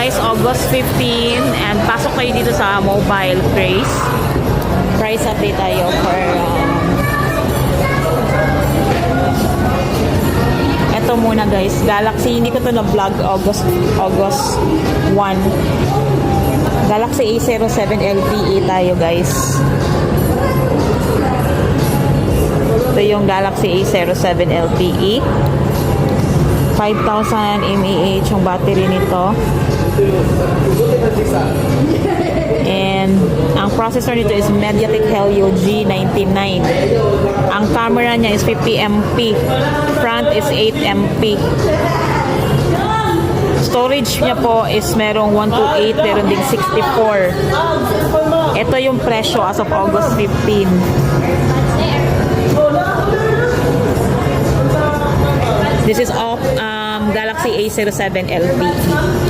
guys, August 15, and pasok kayo dito sa Mobile Craze. Price update tayo for ito muna guys, Galaxy, hindi ko to na vlog August 1. Galaxy A07 LTE tayo guys. Ito yung Galaxy A07 LTE. 5,000 mAh yung battery nito. And ang processor nito is MediaTek Helio G99. Ang camera niya is 50MP. Front is 8MP. Storage niya po is merong 128, meron ding 64. Ito yung presyo as of August 15. This is of Galaxy A07 LTE.